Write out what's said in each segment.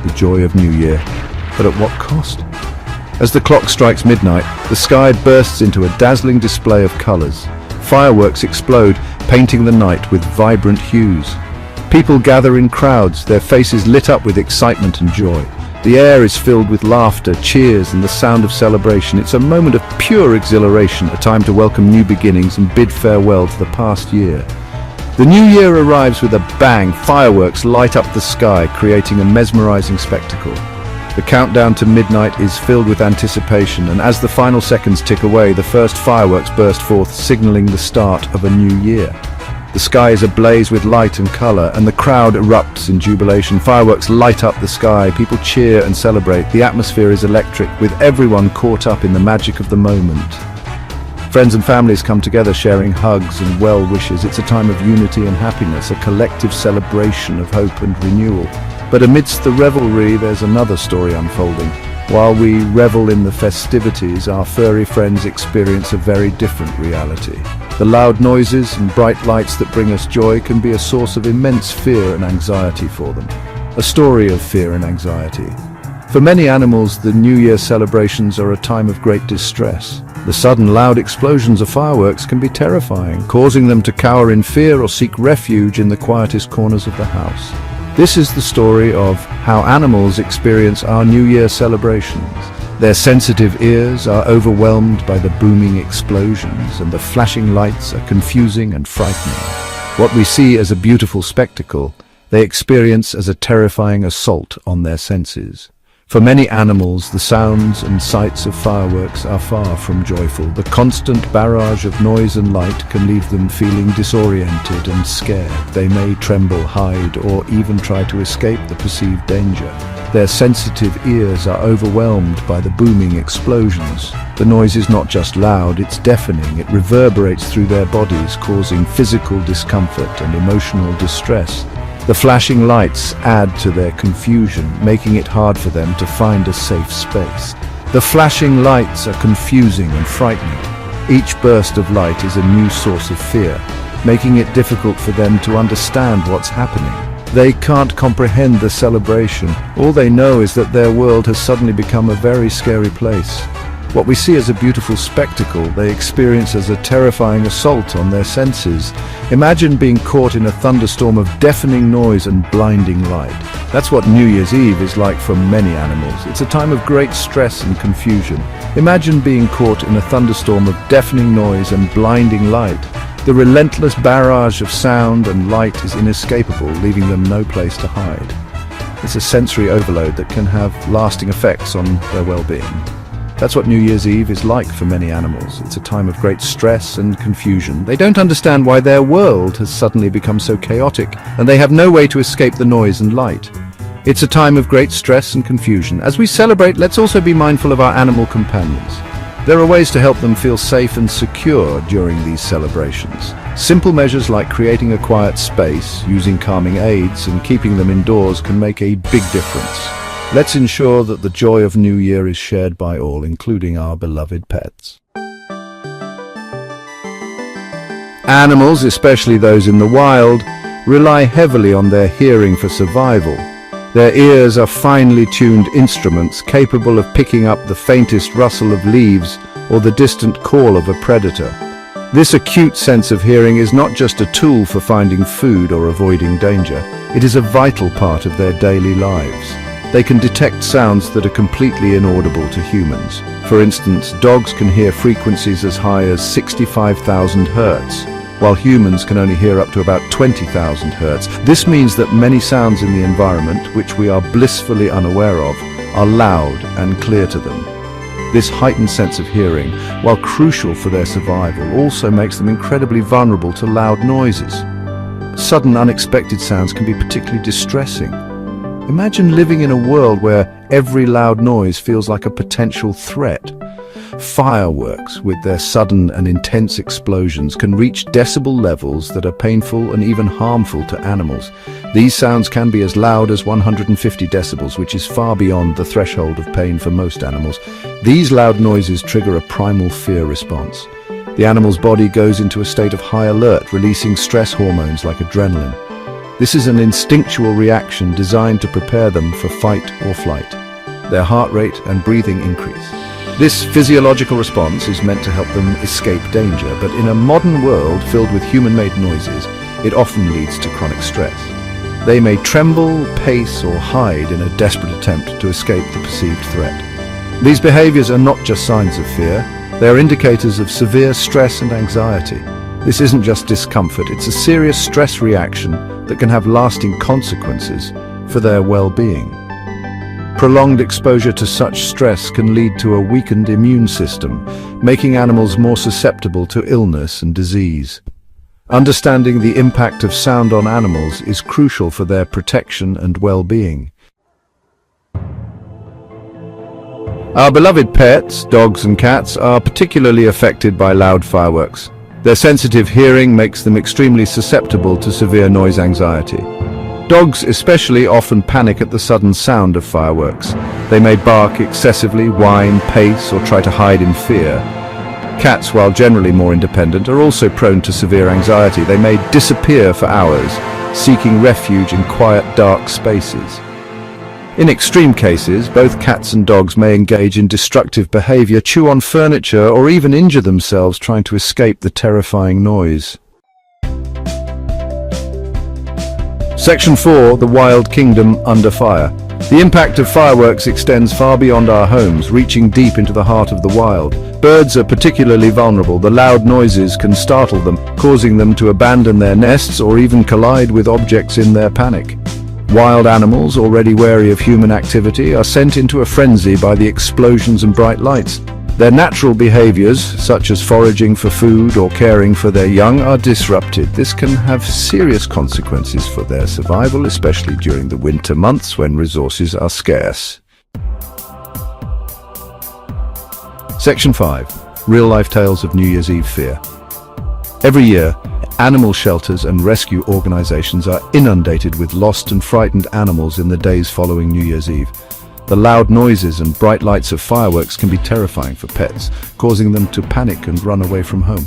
the joy of New Year, but at what cost? As the clock strikes midnight, the sky bursts into a dazzling display of colors. Fireworks explode, painting the night with vibrant hues. People gather in crowds, their faces lit up with excitement and joy. The air is filled with laughter, cheers, and the sound of celebration. It's a moment of pure exhilaration, a time to welcome new beginnings and bid farewell to the past year. The new year arrives with a bang. Fireworks light up the sky, creating a mesmerizing spectacle. The countdown to midnight is filled with anticipation, and as the final seconds tick away, the first fireworks burst forth, signaling the start of a new year. The sky is ablaze with light and color, and the crowd erupts in jubilation. Fireworks light up the sky, people cheer and celebrate. The atmosphere is electric, with everyone caught up in the magic of the moment. Friends and families come together, sharing hugs and well wishes. It's a time of unity and happiness, a collective celebration of hope and renewal. But amidst the revelry, there's another story unfolding. While we revel in the festivities, our furry friends experience a very different reality. The loud noises and bright lights that bring us joy can be a source of immense fear and anxiety for them. A story of fear and anxiety. For many animals, the New Year celebrations are a time of great distress. The sudden loud explosions of fireworks can be terrifying, causing them to cower in fear or seek refuge in the quietest corners of the house. This is the story of how animals experience our New Year celebrations. Their sensitive ears are overwhelmed by the booming explosions, and the flashing lights are confusing and frightening. What we see as a beautiful spectacle, they experience as a terrifying assault on their senses. For many animals, the sounds and sights of fireworks are far from joyful. The constant barrage of noise and light can leave them feeling disoriented and scared. They may tremble, hide, or even try to escape the perceived danger. Their sensitive ears are overwhelmed by the booming explosions. The noise is not just loud, it's deafening. It reverberates through their bodies, causing physical discomfort and emotional distress. The flashing lights add to their confusion, making it hard for them to find a safe space. The flashing lights are confusing and frightening. Each burst of light is a new source of fear, making it difficult for them to understand what's happening. They can't comprehend the celebration. All they know is that their world has suddenly become a very scary place. What we see as a beautiful spectacle, they experience as a terrifying assault on their senses. Imagine being caught in a thunderstorm of deafening noise and blinding light. That's what New Year's Eve is like for many animals. It's a time of great stress and confusion. Imagine being caught in a thunderstorm of deafening noise and blinding light. The relentless barrage of sound and light is inescapable, leaving them no place to hide. It's a sensory overload that can have lasting effects on their well-being. That's what New Year's Eve is like for many animals. It's a time of great stress and confusion. They don't understand why their world has suddenly become so chaotic, and they have no way to escape the noise and light. It's a time of great stress and confusion. As we celebrate, let's also be mindful of our animal companions. There are ways to help them feel safe and secure during these celebrations. Simple measures like creating a quiet space, using calming aids, and keeping them indoors can make a big difference. Let's ensure that the joy of New Year is shared by all, including our beloved pets. Animals, especially those in the wild, rely heavily on their hearing for survival. Their ears are finely tuned instruments capable of picking up the faintest rustle of leaves or the distant call of a predator. This acute sense of hearing is not just a tool for finding food or avoiding danger. It is a vital part of their daily lives. They can detect sounds that are completely inaudible to humans. For instance, dogs can hear frequencies as high as 65,000 Hertz, while humans can only hear up to about 20,000 Hertz. This means that many sounds in the environment, which we are blissfully unaware of, are loud and clear to them. This heightened sense of hearing, while crucial for their survival, also makes them incredibly vulnerable to loud noises. Sudden, unexpected sounds can be particularly distressing. Imagine living in a world where every loud noise feels like a potential threat. Fireworks, with their sudden and intense explosions, can reach decibel levels that are painful and even harmful to animals. These sounds can be as loud as 150 decibels, which is far beyond the threshold of pain for most animals. These loud noises trigger a primal fear response. The animal's body goes into a state of high alert, releasing stress hormones like adrenaline. This is an instinctual reaction designed to prepare them for fight or flight. Their heart rate and breathing increase. This physiological response is meant to help them escape danger, but in a modern world filled with human-made noises, it often leads to chronic stress. They may tremble, pace, or hide in a desperate attempt to escape the perceived threat. These behaviors are not just signs of fear, they are indicators of severe stress and anxiety. This isn't just discomfort, it's a serious stress reaction that can have lasting consequences for their well-being. Prolonged exposure to such stress can lead to a weakened immune system, making animals more susceptible to illness and disease. Understanding the impact of sound on animals is crucial for their protection and well-being. Our beloved pets, dogs and cats, are particularly affected by loud fireworks. Their sensitive hearing makes them extremely susceptible to severe noise anxiety. Dogs especially often panic at the sudden sound of fireworks. They may bark excessively, whine, pace, or try to hide in fear. Cats, while generally more independent, are also prone to severe anxiety. They may disappear for hours, seeking refuge in quiet, dark spaces. In extreme cases, both cats and dogs may engage in destructive behavior, chew on furniture, or even injure themselves trying to escape the terrifying noise. Section 4. The Wild Kingdom Under Fire. The impact of fireworks extends far beyond our homes, reaching deep into the heart of the wild. Birds are particularly vulnerable. The loud noises can startle them, causing them to abandon their nests or even collide with objects in their panic. Wild animals, already wary of human activity, are sent into a frenzy by the explosions and bright lights. Their natural behaviors, such as foraging for food or caring for their young, are disrupted. This can have serious consequences for their survival, especially during the winter months when resources are scarce. Section 5. Real-life tales of New Year's Eve fear. Every year, animal shelters and rescue organizations are inundated with lost and frightened animals in the days following New Year's Eve. The loud noises and bright lights of fireworks can be terrifying for pets, causing them to panic and run away from home.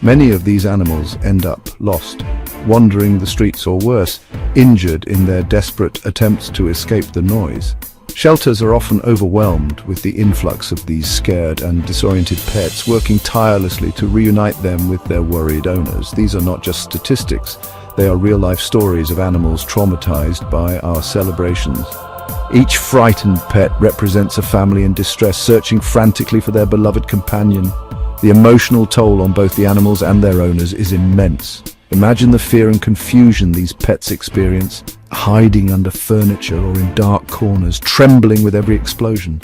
Many of these animals end up lost, wandering the streets or worse, injured in their desperate attempts to escape the noise. Shelters are often overwhelmed with the influx of these scared and disoriented pets, working tirelessly to reunite them with their worried owners. These are not just statistics, they are real-life stories of animals traumatized by our celebrations. Each frightened pet represents a family in distress, searching frantically for their beloved companion. The emotional toll on both the animals and their owners is immense. Imagine the fear and confusion these pets experience, hiding under furniture or in dark corners, trembling with every explosion.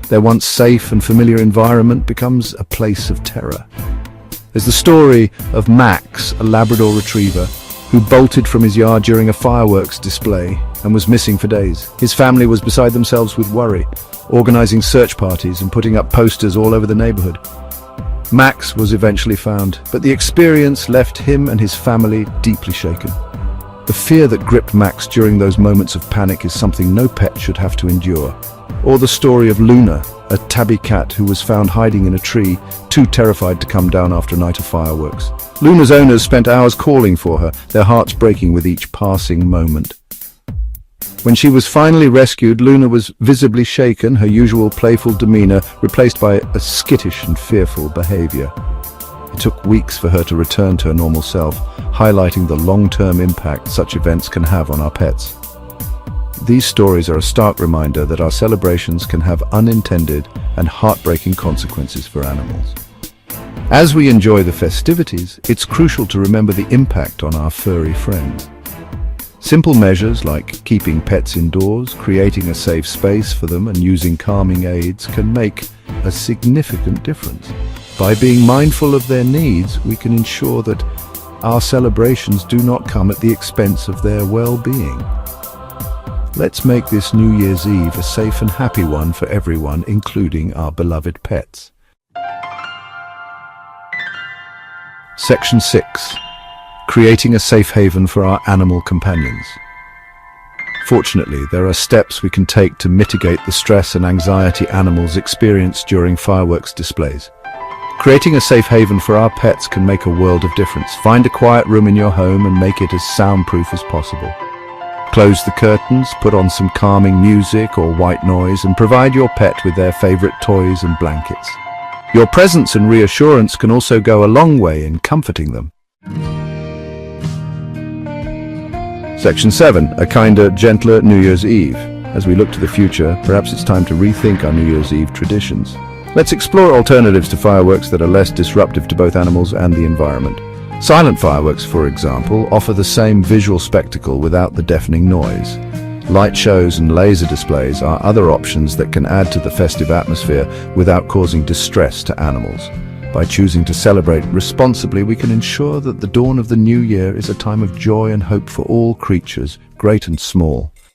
Their once safe and familiar environment becomes a place of terror. There's the story of Max, a Labrador retriever, who bolted from his yard during a fireworks display and was missing for days. His family was beside themselves with worry, organizing search parties and putting up posters all over the neighborhood. Max was eventually found, but the experience left him and his family deeply shaken. The fear that gripped Max during those moments of panic is something no pet should have to endure. Or the story of Luna, a tabby cat who was found hiding in a tree, too terrified to come down after a night of fireworks. Luna's owners spent hours calling for her, their hearts breaking with each passing moment. When she was finally rescued, Luna was visibly shaken, her usual playful demeanor replaced by a skittish and fearful behavior. It took weeks for her to return to her normal self, highlighting the long-term impact such events can have on our pets. These stories are a stark reminder that our celebrations can have unintended and heartbreaking consequences for animals. As we enjoy the festivities, it's crucial to remember the impact on our furry friends. Simple measures like keeping pets indoors, creating a safe space for them, and using calming aids can make a significant difference. By being mindful of their needs, we can ensure that our celebrations do not come at the expense of their well-being. Let's make this New Year's Eve a safe and happy one for everyone, including our beloved pets. Section 6. Creating a safe haven for our animal companions. Fortunately, there are steps we can take to mitigate the stress and anxiety animals experience during fireworks displays. Creating a safe haven for our pets can make a world of difference. Find a quiet room in your home and make it as soundproof as possible. Close the curtains, put on some calming music or white noise, and provide your pet with their favorite toys and blankets. Your presence and reassurance can also go a long way in comforting them. Section 7. A kinder, gentler New Year's Eve. As we look to the future, perhaps it's time to rethink our New Year's Eve traditions. Let's explore alternatives to fireworks that are less disruptive to both animals and the environment. Silent fireworks, for example, offer the same visual spectacle without the deafening noise. Light shows and laser displays are other options that can add to the festive atmosphere without causing distress to animals. By choosing to celebrate responsibly, we can ensure that the dawn of the new year is a time of joy and hope for all creatures, great and small.